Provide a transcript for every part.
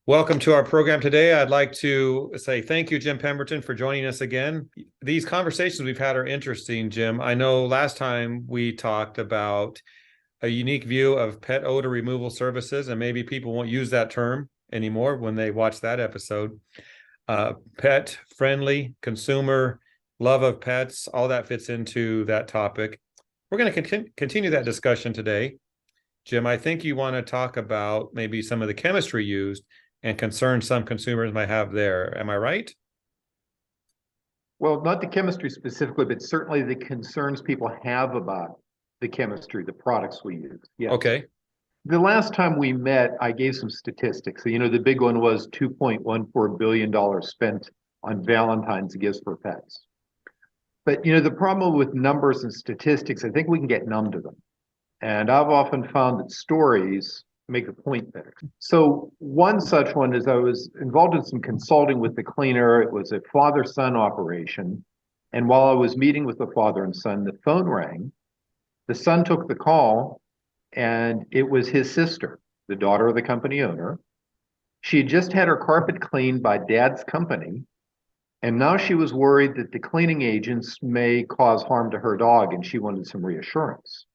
Welcome to our program today. I'd like to say thank you, Jim Pemberton, for joining us again. These conversations we've had are interesting, Jim. I know last time we talked about a unique view of pet odor removal services, and maybe people won't use that term anymore when they watch that episode. Pet friendly, consumer, love of pets, all that fits into that topic. We're going to continue that discussion today. Jim, I think you want to talk about maybe some of the chemistry used and concerns some consumers might have there. Am I right? Well, not the chemistry specifically, but certainly the concerns people have about the chemistry, the products we use. Yes. Okay. The last time we met, I gave some statistics. So, the big one was $2.14 billion spent on Valentine's gifts for pets. But, the problem with numbers and statistics, I think we can get numb to them. And I've often found that stories make the point better. So one such one is I was involved in some consulting with the cleaner. It was a father-son operation. And while I was meeting with the father and son, the phone rang. The son took the call, and it was his sister, the daughter of the company owner. She had just had her carpet cleaned by dad's company, and now she was worried that the cleaning agents may cause harm to her dog, and she wanted some reassurance.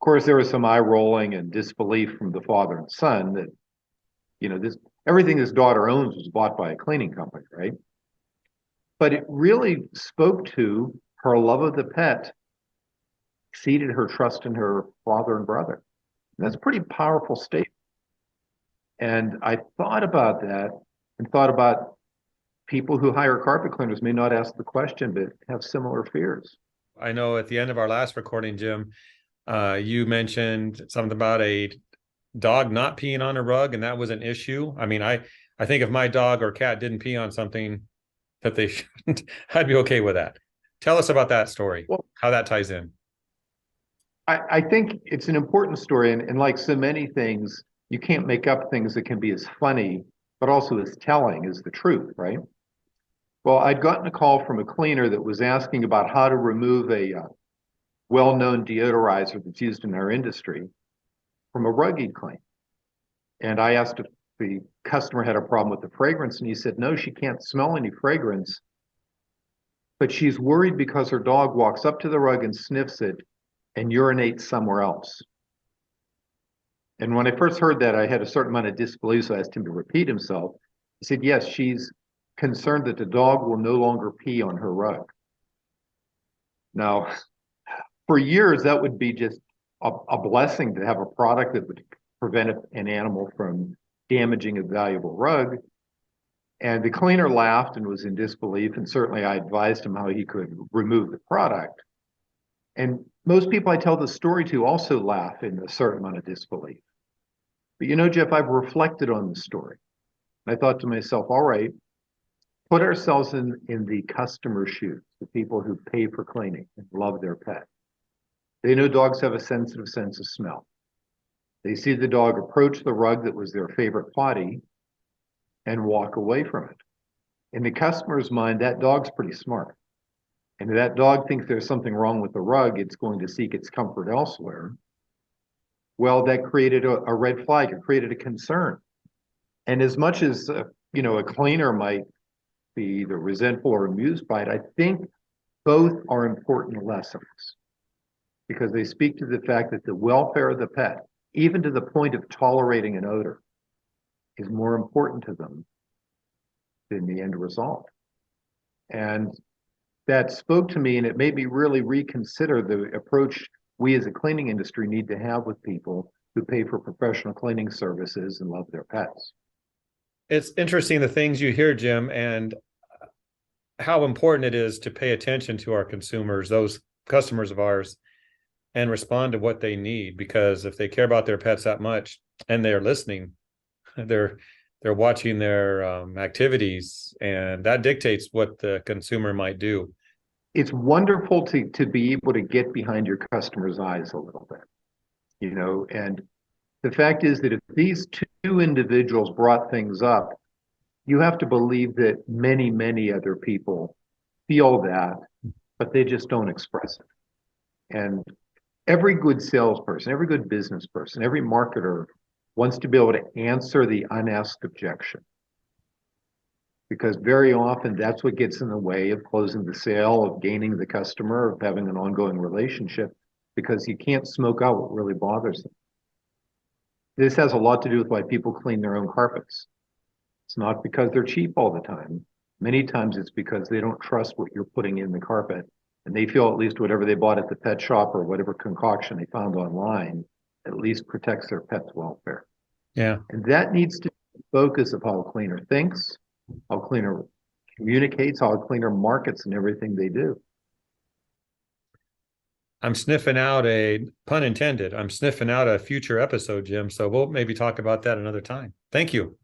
Of course, there was some eye rolling and disbelief from the father and son that, this everything his daughter owns was bought by a cleaning company, right? But it really spoke to her love of the pet, exceeded her trust in her father and brother. And that's a pretty powerful statement. And I thought about that and thought about people who hire carpet cleaners may not ask the question, but have similar fears. I know at the end of our last recording, Jim, you mentioned something about a dog not peeing on a rug, and that was an issue. I mean, I think if my dog or cat didn't pee on something that they shouldn't, I'd be okay with that. Tell us about that story, Well, how that ties in. I think it's an important story, and like so many things, you can't make up things that can be as funny, but also as telling as the truth, right? Well, I'd gotten a call from a cleaner that was asking about how to remove a well-known deodorizer that's used in our industry from a rug he'd clean. And I asked if the customer had a problem with the fragrance, and he said, no, she can't smell any fragrance, but she's worried because her dog walks up to the rug and sniffs it and urinates somewhere else. And when I first heard that, I had a certain amount of disbelief, so I asked him to repeat himself. He said, yes, she's concerned that the dog will no longer pee on her rug. Now, for years, that would be just a blessing to have a product that would prevent an animal from damaging a valuable rug. And the cleaner laughed and was in disbelief, and certainly I advised him how he could remove the product. And most people I tell the story to also laugh in a certain amount of disbelief. But Jeff, I've reflected on the story. And I thought to myself, all right, put ourselves in the customer's shoes, the people who pay for cleaning and love their pet. They know dogs have a sensitive sense of smell. They see the dog approach the rug that was their favorite potty and walk away from it. In the customer's mind, that dog's pretty smart. And if that dog thinks there's something wrong with the rug, it's going to seek its comfort elsewhere. Well, that created a red flag. It created a concern. And as much as a cleaner might be either resentful or amused by it, I think both are important lessons because they speak to the fact that the welfare of the pet, even to the point of tolerating an odor, is more important to them than the end result. And that spoke to me, and it made me really reconsider the approach we as a cleaning industry need to have with people who pay for professional cleaning services and love their pets. It's interesting the things you hear, Jim, and how important it is to pay attention to our consumers, those customers of ours, and respond to what they need. Because if they care about their pets that much and they're listening, they're watching their activities, and that dictates what the consumer might do. It's wonderful to be able to get behind your customer's eyes a little bit, and the fact is that if these two individuals brought things up, you have to believe that many, many other people feel that, but they just don't express it. And every good salesperson, every good business person, every marketer wants to be able to answer the unasked objection. Because very often that's what gets in the way of closing the sale, of gaining the customer, of having an ongoing relationship, because you can't smoke out what really bothers them. This has a lot to do with why people clean their own carpets. It's not because they're cheap all the time. Many times it's because they don't trust what you're putting in the carpet, and they feel at least whatever they bought at the pet shop or whatever concoction they found online at least protects their pet's welfare. Yeah. And that needs to be the focus of how a cleaner thinks, how a cleaner communicates, how a cleaner markets, and everything they do. I'm sniffing out a pun intended. I'm sniffing out a future episode, Jim. So we'll maybe talk about that another time. Thank you.